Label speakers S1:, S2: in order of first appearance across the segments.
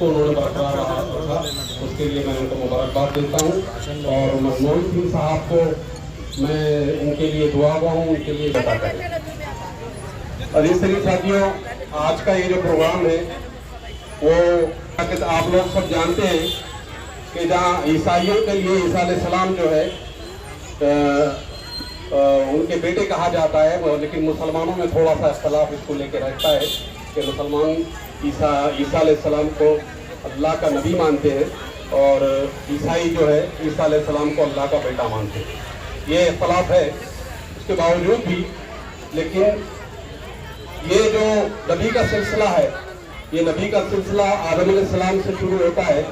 S1: को उन्होंने बरकरार रखा, उसके लिए मैं उनको मुबारकबाद देता हूँ। और मनमोहन सिंह साहब को मैं उनके लिए दुआ हुआ हूँ, उनके लिए बता करें। अजीज तरीन साथियों, आज का ये जो प्रोग्राम है वो आप लोग सब जानते हैं कि जहाँ ईसाइयों के लिए ईसा अलैहिस्सलाम जो है उनके बेटे कहा जाता है, लेकिन मुसलमानों में थोड़ा सा इख्तलाफ इसको लेकर रहता है कि मुसलमान ईसा अलैहिस्सलाम को अल्लाह का नबी मानते हैं और ईसाई जो है ईसा अलैहिस्सलाम को अल्लाह का बेटा मानते हैं। ये इख्तलाफ है, उसके बावजूद भी लेकिन ये जो नबी का सिलसिला है, ये नबी का सिलसिला आदम अलैहिस्सलाम से शुरू होता है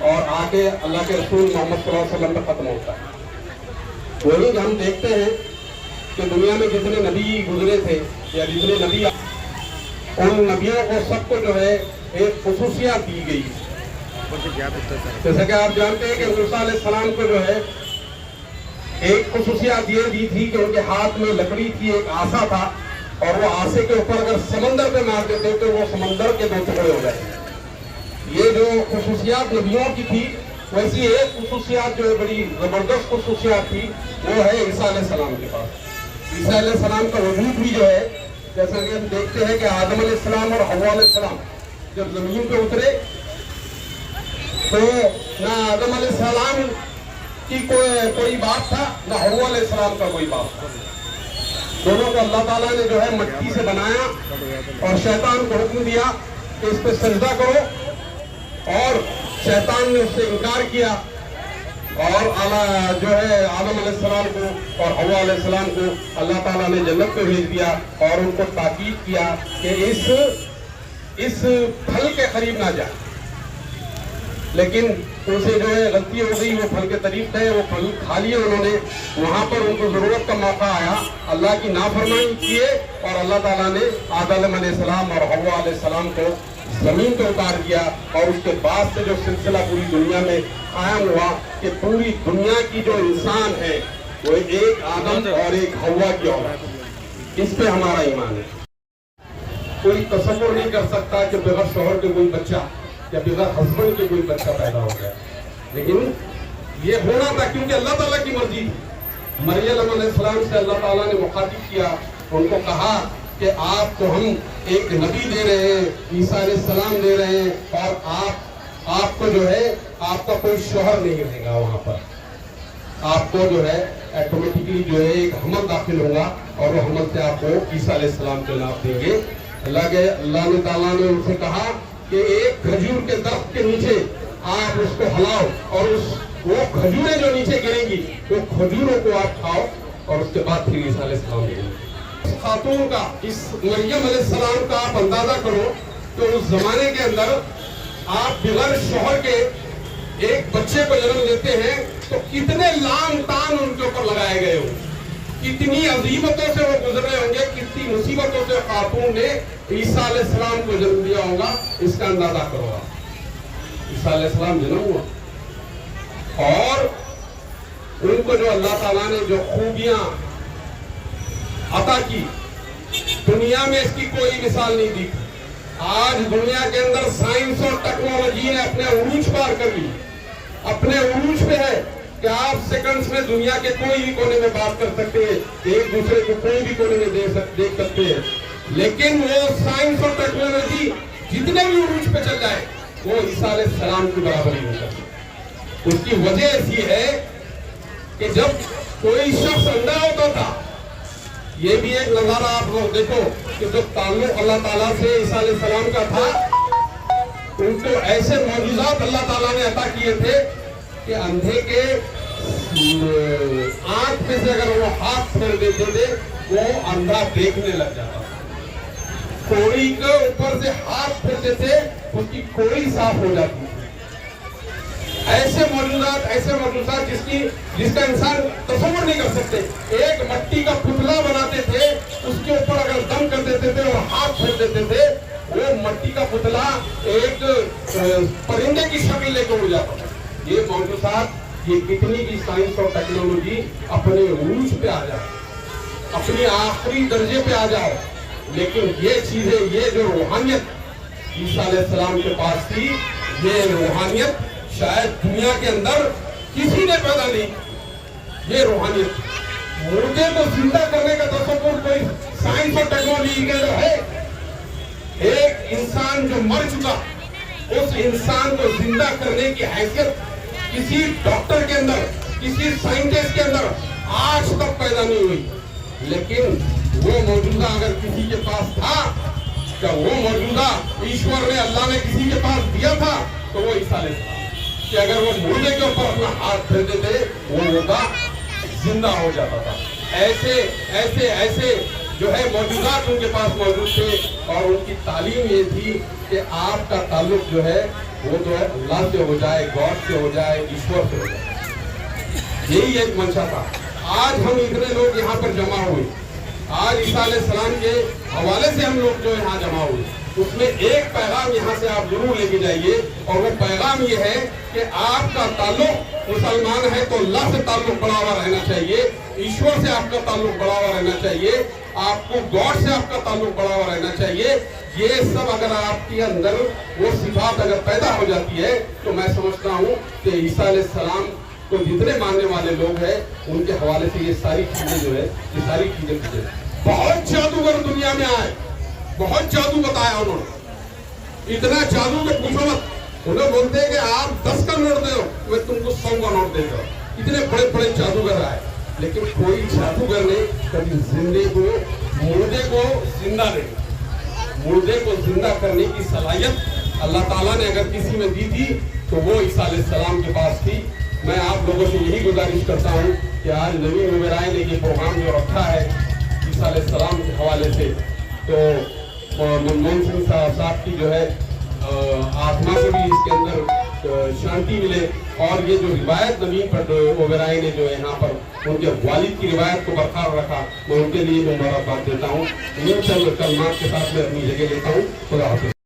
S1: और आगे अल्लाह के रसूल मोहम्मद सल्लल्लाहु अलैहि वसल्लम पर ख़त्म होता है। वही हम देखते हैं कि दुनिया में जितने नबी गुजरे थे या जितने नबी, उन नबियों को सबको जो है एक खुसूसियत दी गई। जैसे कि आप जानते हैं कि मूसा अलैहिस्सलाम को जो है एक खुसूसियत ये दी थी कि उनके हाथ में लकड़ी थी, एक आसा था, और वो आसे के ऊपर अगर समंदर पे मार देते तो वो समंदर के 2 टुकड़े हो जाते। ये जो खुसूसियत नबियों की थी, वैसी एक खुसूसियत जो है बड़ी जबरदस्त खुसूसियत थी, वो है ईसा अलैहिस्सलाम के पास। ईसा अलैहिस्सलाम का वजूद भी जो है, जैसा कि हम देखते हैं कि आदम अलैहिस्सलाम और हव्वा अलैहिस्सलाम जब जमीन पे उतरे तो ना आदम अलैहिस्सलाम की कोई बात था, ना हव्वा अलैहिस्सलाम का कोई बात था। दोनों को अल्लाह ताला ने जो है मिट्टी से बनाया और शैतान को हुक्म दिया कि इस पे सजदा करो, और शैतान ने उससे इनकार किया और जो है आदम अलैहिस्सलाम को और हव्वा अलैहिस्सलाम को अल्लाह ताला ने जन्नत पे भेज दिया और उनको ताकीद किया कि इस फल के करीब ना जाए। लेकिन उनसे जो है गलती हो गई, वो फल के करीब थे, वो फल खा लिए उन्होंने। वहां पर उनको जरूरत का मौका आया, अल्लाह की नाफरमानी किए और अल्लाह ताला ने आदम अलैहिस्सलाम और हव्वा अलैहिस्सलाम को जमीन पे उतार दिया। और उसके बाद से जो सिलसिला पूरी दुनिया में कायम हुआ कि पूरी दुनिया की जो इंसान है वो एक आदम और एक हव्वा की औलाद। इस पे हमारा ईमान है। कोई तसव्वुर नहीं कर सकता कि बगैर शौहर के कोई बच्चा या बगैर हस्बैंड के कोई बच्चा पैदा हो गया, लेकिन ये होना था क्योंकि अल्लाह ताला की मर्जी थी। मरियम अलैहिस्सलाम से अल्लाह ताला ने मुखातिब किया, उनको कहा कि आपको हम एक नबी दे रहे हैं, ईसा अलैहिस्सलाम दे रहे हैं, और आपको जो है आपका कोई शौहर नहीं रहेगा, वहां पर आपको जो है ऑटोमेटिकली जो है एक हमल दाखिल होगा और वो हमल से आपको ईसा अलैहिस्सलाम के नाम देंगे। अल्लाह ने ताला ने उनसे कहा कि एक खजूर के दरख्त के नीचे आप उसको हिलाओ और वो खजूरें जो नीचे गिरेंगी वो खजूरों को आप खाओ और उसके बाद फिर ईसा अलैहिस्सलाम देंगे। खातून का, इस मरियम अलैहिस्सलाम का आप अंदाजा करो तो उस जमाने के अंदर आप बगैर शौहर के एक बच्चे को जन्म देते हैं तो कितने लांग तान उनके ऊपर लगाए गए होंगे, कितनी अजीमतों से वो गुजरे होंगे, कितनी मुसीबतों से खातून ने ईसा अलैहिस्सलाम को जन्म दिया होगा, इसका अंदाजा करो आप। ईसा अलैहिस्सलाम जन्म हुआ और उनको जो अल्लाह ताला ने जो खूबियां अता की, दुनिया में इसकी कोई मिसाल नहीं दी। आज दुनिया के अंदर साइंस और टेक्नोलॉजी ने अपने उरूज पार कर ली, अपने उरूज पे है कि आप सेकंड्स में दुनिया के कोई भी कोने में बात कर सकते हैं, एक दूसरे को कोई भी कोने में देख सकते हैं। लेकिन वो साइंस और टेक्नोलॉजी जितने भी उरूज पे चल जाए वो ईसा अलैहिस्सलाम की बराबरी नहीं करती। उसकी वजह ऐसी है कि जब कोई शख्स अंधा होता था, ये भी एक नजारा आप लोग देखो कि जब ताल्लुक अल्लाह ताला से ईसा अलैहिस्सलाम का था, उनको ऐसे मौजूदात अल्लाह ताला ने अता किए थे कि अंधे के आंख में से अगर वो हाथ फेर देते थे वो अंधा देखने लग जाता था। कोड़ी के ऊपर से हाथ फेरते थे उसकी कोड़ी साफ हो जाती थी। ऐसे मौजूदात जिसका इंसान तस्वीर नहीं कर सकते। एक मट्टी का पुतला बनाते थे, उसके ऊपर अगर दम कर देते थे और हाथ फेर देते थे, वो मट्टी का पुतला एक परिंदे की शक्ल लेकर उड़ जाता था। ये मौजूदात, ये कितनी भी साइंस और टेक्नोलॉजी अपने उरूज पे आ जाए, अपनी आखिरी दर्जे पे आ जाए, लेकिन ये चीजें, ये जो रूहानियत ईसा अलैहिस्सलाम के पास थी, یہ روحانیت شاید دنیا کے اندر کسی نے پیدا نہیں. یہ روحانیت مردے کو زندہ کرنے کا تصور کوئی سائنس اور ٹیکنالوجی کے اندر ہے؟ ایک انسان جو مر چکا اس انسان کو زندہ کرنے کی حیثیت کسی ڈاکٹر کے اندر کسی سائنٹسٹ کے اندر آج تک پیدا نہیں ہوئی. لیکن وہ موجودہ اگر کسی کے پاس تھا کہ وہ موجودہ ایشور نے اللہ نے کسی کے پاس دیا تھا تو وہ عیسیٰ علیہ السلام کہ اگر وہ مردے کے اوپر اپنا ہاتھ پھیر دیتے وہ مردہ زندہ ہو جاتا تھا. ایسے ایسے ایسے جو ہے موجودات ان کے پاس موجود تھے اور ان کی تعلیم یہ تھی کہ آپ کا تعلق جو ہے وہ جو ہے اللہ سے ہو جائے, گاڈ سے ہو جائے, ایشور سے ہو جائے. یہی ایک منشا تھا. آج ہم اتنے لوگ یہاں پر جمع ہوئے, آج عیسیٰ علیہ السلام کے حوالے سے ہم لوگ جو یہاں جمع ہوئے, اس میں ایک پیغام یہاں سے آپ ضرور لے کے جائیے اور وہ پیغام یہ ہے کہ آپ کا تعلق مسلمان ہے تو اللہ سے تعلق بڑا ہوا رہنا چاہیے, ایشور سے آپ کا تعلق بڑا ہوا رہنا چاہیے, آپ کو گاڈ سے آپ کا تعلق بڑا ہوا رہنا چاہیے. یہ سب اگر آپ کے اندر وہ صفات اگر پیدا ہو جاتی ہے تو میں سمجھتا ہوں کہ عیسیٰ علیہ السلام کو جتنے ماننے والے لوگ ہیں ان کے حوالے سے یہ ساری چیزیں جو ہے یہ ساری چیزیں بہت جادوگر دنیا میں آئے, بہت جادو بتایا انہوں نے, اتنا جادو کہ پوچھو مت. انہیں بولتے ہیں کہ آپ 10 کا نوٹ دے ہو میں تم کو 100 کا نوٹ دیتا ہوں. اتنے بڑے بڑے جادوگر آئے لیکن کوئی جادوگر نے کبھی زندے کو مردے کو زندہ نہیں, مردے کو زندہ کرنے کی صلاحیت اللہ تعالیٰ نے اگر کسی میں دی تھی تو وہ عیسیٰ علیہ السلام کے پاس تھی. میں آپ لوگوں سے یہی گزارش کرتا ہوں کہ آج نوین نویرائے نے یہ پروگرام جو رکھا ہے عیسیٰ علیہ السلام کے حوالے سے تو منموہن سنگھ صاحب کی جو ہے آتما کو بھی اس کے اندر شانتی ملے اور یہ جو روایت نوین اوبرائے نے جو یہاں پر ان کے والد کی روایت کو برقرار رکھا میں ان کے لیے مبارکباد دیتا ہوں. ان چند کلمات کے ساتھ میں اپنی جگہ لیتا ہوں. خدا حافظ.